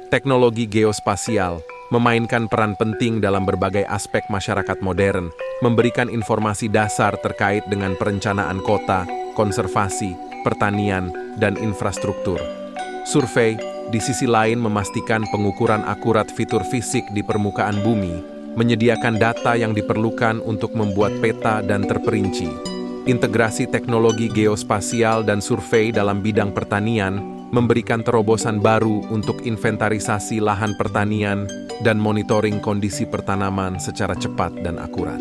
Teknologi geospasial memainkan peran penting dalam berbagai aspek masyarakat modern, memberikan informasi dasar terkait dengan perencanaan kota, konservasi, pertanian, dan infrastruktur. Survei, di sisi lain, memastikan pengukuran akurat fitur fisik di permukaan bumi, menyediakan data yang diperlukan untuk membuat peta dan terperinci. Integrasi teknologi geospasial dan survei dalam bidang pertanian memberikan terobosan baru untuk inventarisasi lahan pertanian dan monitoring kondisi pertanaman secara cepat dan akurat.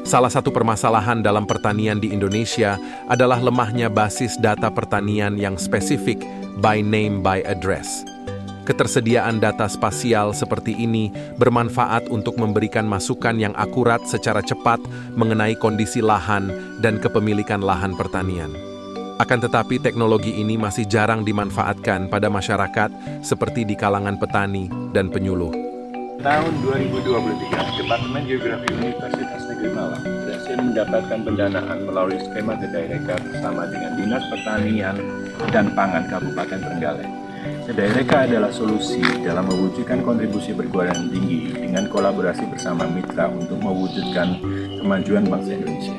Salah satu permasalahan dalam pertanian di Indonesia adalah lemahnya basis data pertanian yang spesifik by name by address. Ketersediaan data spasial seperti ini bermanfaat untuk memberikan masukan yang akurat secara cepat mengenai kondisi lahan dan kepemilikan lahan pertanian. Akan tetapi teknologi ini masih jarang dimanfaatkan pada masyarakat seperti di kalangan petani dan penyuluh. Tahun 2023, Departemen Geografi Universitas Negeri Malang berhasil mendapatkan pendanaan melalui skema Sedaereka bersama dengan Dinas Pertanian dan Pangan Kabupaten Trenggalek. Sedaereka adalah solusi dalam mewujudkan kontribusi perguruan tinggi dengan kolaborasi bersama mitra untuk mewujudkan kemajuan bangsa Indonesia.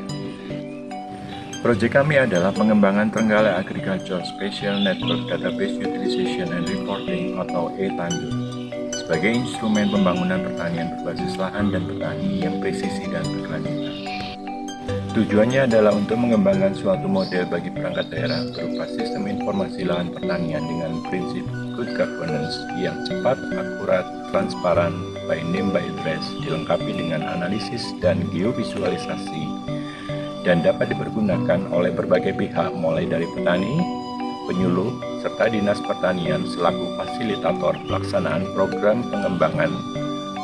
Proyek kami adalah pengembangan Trenggalek Agriculture Spatial Network Database Utilization and Reporting atau E-Tandur sebagai instrumen pembangunan pertanian berbasis lahan dan petani yang presisi dan berkelanjutan. Tujuannya adalah untuk mengembangkan suatu model bagi perangkat daerah berupa sistem informasi lahan pertanian dengan prinsip good governance yang cepat, akurat, transparan, by name by address, dilengkapi dengan analisis dan geovisualisasi, dan dapat dipergunakan oleh berbagai pihak mulai dari petani, penyuluh, serta Dinas Pertanian selaku fasilitator pelaksanaan program pengembangan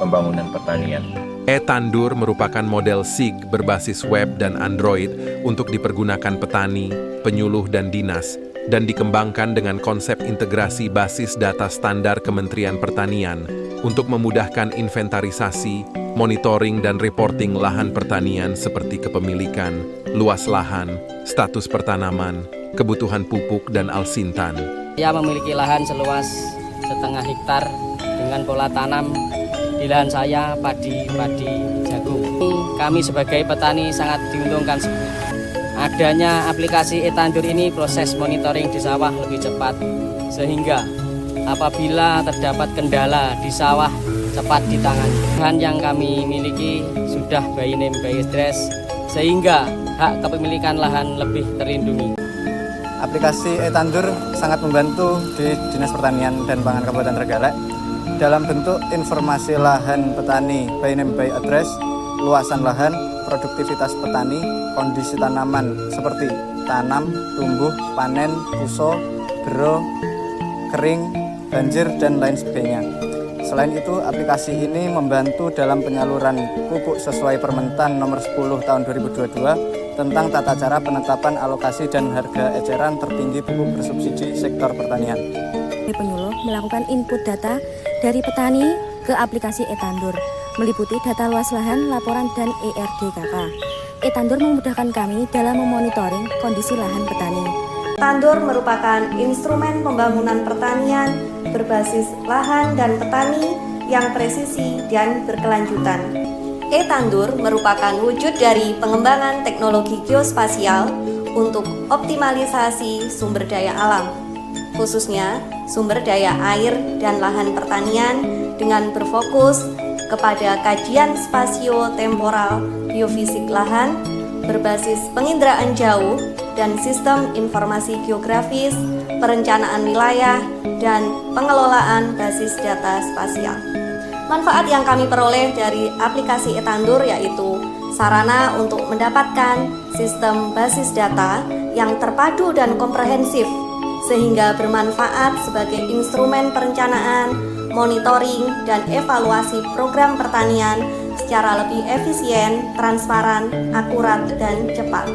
pembangunan pertanian. E-Tandur merupakan model SIG berbasis web dan Android untuk dipergunakan petani, penyuluh, dan dinas, dan dikembangkan dengan konsep integrasi basis data standar Kementerian Pertanian untuk memudahkan inventarisasi, monitoring dan reporting lahan pertanian seperti kepemilikan, luas lahan, status pertanaman, kebutuhan pupuk, dan alsintan. Saya memiliki lahan seluas 0,5 hektar dengan pola tanam di lahan saya padi jagung. Kami sebagai petani sangat diuntungkan. Adanya aplikasi E-Tandur ini proses monitoring di sawah lebih cepat, sehingga apabila terdapat kendala di sawah cepat ditangani. Lahan yang kami miliki sudah by name by address, sehingga hak kepemilikan lahan lebih terlindungi. Aplikasi E-Tandur sangat membantu di Dinas Pertanian dan Pangan Kabupaten Trenggalek dalam bentuk informasi lahan petani by name by address, luasan lahan, produktivitas petani, kondisi tanaman seperti tanam, tumbuh, panen, puso, bero, kering, banjir, dan lain sebagainya. Selain itu, aplikasi ini membantu dalam penyaluran pupuk sesuai Permentan nomor 10 tahun 2022 tentang tata cara penetapan alokasi dan harga eceran tertinggi pupuk bersubsidi sektor pertanian. Penyuluh melakukan input data dari petani ke aplikasi E-Tandur, meliputi data luas lahan, laporan, dan ERDKK. E-Tandur memudahkan kami dalam memonitoring kondisi lahan petani. E-Tandur merupakan instrumen pembangunan pertanian berbasis lahan dan petani yang presisi dan berkelanjutan. E-Tandur merupakan wujud dari pengembangan teknologi geospasial untuk optimalisasi sumber daya alam, khususnya sumber daya air dan lahan pertanian dengan berfokus kepada kajian spasio-temporal biofisik lahan berbasis penginderaan jauh dan sistem informasi geografis, perencanaan wilayah, dan pengelolaan basis data spasial. Manfaat yang kami peroleh dari aplikasi E-Tandur yaitu sarana untuk mendapatkan sistem basis data yang terpadu dan komprehensif sehingga bermanfaat sebagai instrumen perencanaan, monitoring, dan evaluasi program pertanian secara lebih efisien, transparan, akurat, dan cepat.